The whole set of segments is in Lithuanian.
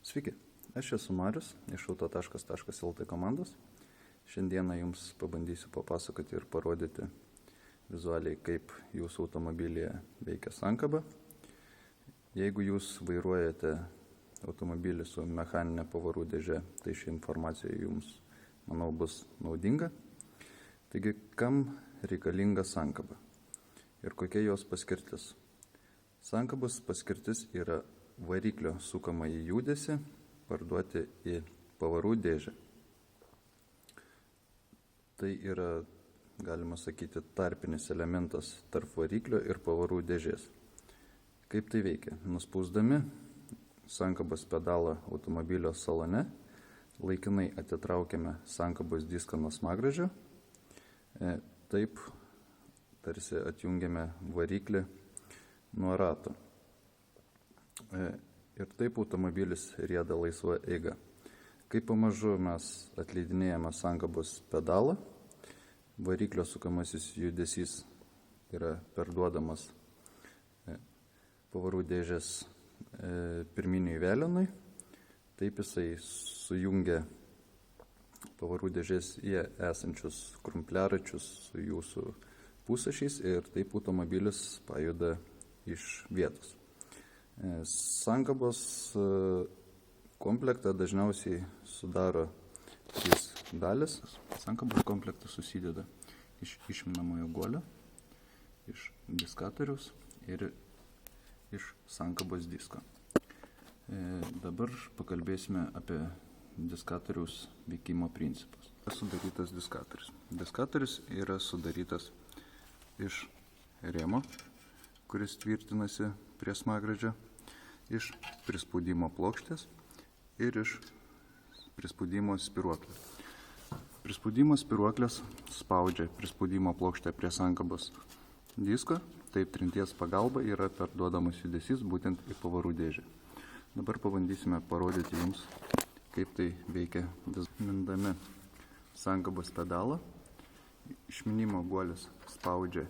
Sveiki, aš esu Marius iš auto.lt komandos. Šiandieną jums pabandysiu papasakoti ir parodyti vizualiai, kaip jūsų automobilyje veikia sankaba. Jeigu jūs vairuojate automobilį su mechaninė pavarų dėže, tai ši informacija jums, manau, bus naudinga. Taigi, kam reikalinga sankaba ir kokia jos paskirtis? Sankabos paskirtis yra variklio sukamą į judesį parduoti į pavarų dėžę. Tai yra, galima sakyti, tarpinis elementas tarp variklio ir pavarų dėžės. Kaip tai veikia? Nuspausdami sankabos pedalą automobilio salone, laikinai atitraukiame sankabos diską nuo smagražio, taip tarsi atjungiame variklį nuo rato. Ir taip automobilis rieda laisva eiga. Kai pamažu mes atleidinėjame sankabos pedalą, variklio sukamasis judesys yra perduodamas pavarų dėžės pirminiui velenui, taip jisai sujungia pavarų dėžės į esančius krumpliaračius su jūsų pusašiais ir taip automobilis pajuda iš vietos. Sankabos komplektą dažniausiai sudaro 3 dalis. Sankabos komplektas susideda iš išminamojo guolio, iš diskatoriaus ir iš sankabos disko. Dabar pakalbėsime apie diskatoriaus veikimo principus. Sudarytas diskatorius. Diskatorius yra sudarytas iš rėmo, kuris tvirtinasi prie smagražio, iš prispaudimo plokštės ir iš prispaudimo spiruoklės. Prispaudimo spiruoklės spaudžia prispaudimo plokštę prie sankabos disko, taip trinties pagalba yra perduodamas judesys būtent į pavarų dėžę. Dabar pabandysime parodyti jums, kaip tai veikia. Mindami sankabos pedalą, išminimo guolis spaudžia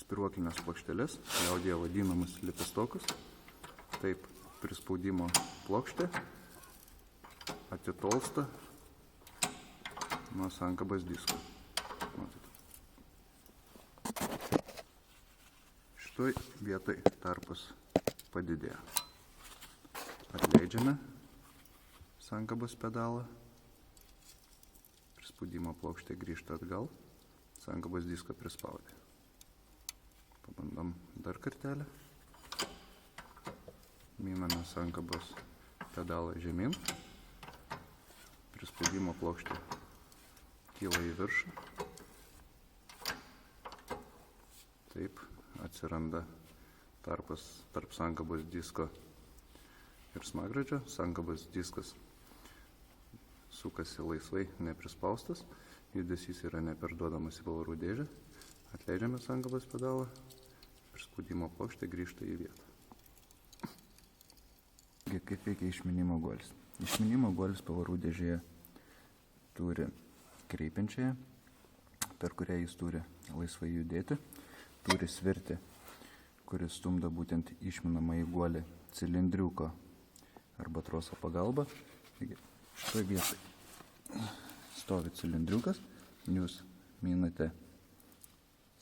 spiruoklinės plokšteles, liaudyje vadinamus lepistokus. Taip prispaudimo plokštė atitolsta nuo sankabos disko. Šitoj vietoj tarpas padidėjo. Atleidžiame sankabos pedalą, prispaudimo plokštė grįžta atgal, sankabos diską prispaudė. Pabandom dar kartelę. Miname sankabos pedalą žemyn. Prispaudimo plokštė kyla į viršų. Taip atsiranda tarpas tarp sankabos disko ir smagražio. Sankabos diskas sukasi laisvai, neprispaustas. Judesys yra neperduodamas į pavarų dėžę. Atleidžiame sankabos pedalą. Prispaudimo plokštė grįžta į vietą. Kaip veikia išminimo guolis? Išminimo guolis pavarų dėžėje turi kreipiančiąją, per kurią jis turi laisvai judėti, turi svirtį, kuris stumdo būtent išminamą į guolį cilindriuko arba troso pagalba. Šitoje vietoje stovi cilindriukas, jūs minate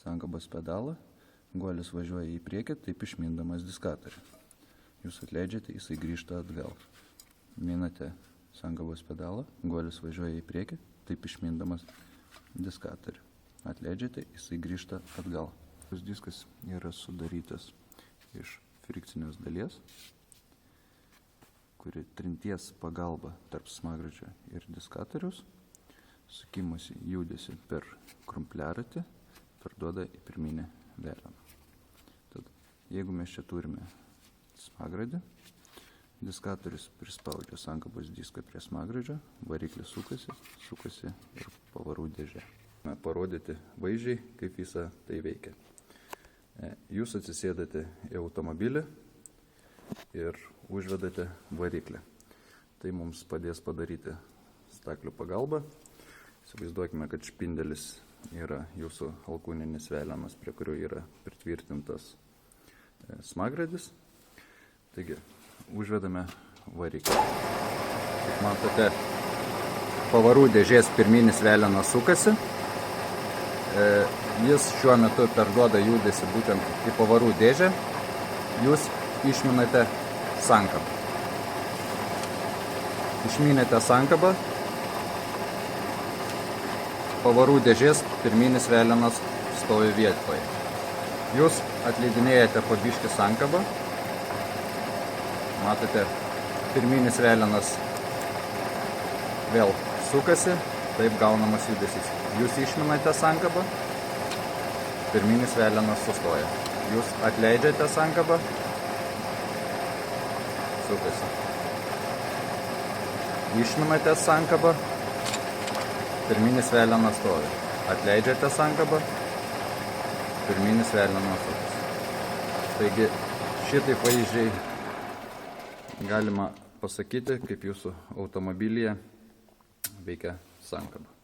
sankabos pedalą, guolis važiuoja į priekį, taip išmindamas diskatorių. Jūs atleidžiate, jisai grįžta atgal. Minate sankabos pedalą, guolis važiuoja į priekį, taip išmindamas diskatorių. Atleidžiate, jisai grįžta atgal. Šis diskas yra sudarytas iš frikcinės dalies, kuri trinties pagalba tarp smagražio ir diskatoriaus, sukimosi judesi per krumpliaratį, perduoda į pirminę veleną. Tad, jeigu mes čia turime smagražį, diskatorius prispaudžia sankabos diską prie smagražio, variklis sukasi ir pavarų dėžė. Parodyti vaizdžiai, kaip visa tai veikia. Jūs atsisėdate į automobilį ir užvedate variklį. Tai mums padės padaryti staklių pagalba. Įsivaizduokime, kad špindelis yra jūsų alkūninis velenas, prie kurio yra pritvirtintas smagražis. Taigi, užvedame variklį. Kaip matote, pavarų dėžės pirminis velenas sukasi. Jis šiuo metu perduoda judesį būtent į pavarų dėžę. Jūs išminate sankabą. Išminėte sankabą. Pavarų dėžės pirminis velenas stovi vietoje. Jūs atleidinėjate po biškį sankabą. Matote, pirminis velenas vėl sukasi, taip gaunamas judesys. Jūs išminate sankabą, pirminis velenas sustoja. Jūs atleidžiate sankabą, sukasi. Išminate sankabą, pirminis velenas stovi. Atleidžiate sankabą, pirminis velenas sukasi. Taigi šitaip vaizdžiai galima pasakyti, kaip jūsų automobilyje veikia sankaba.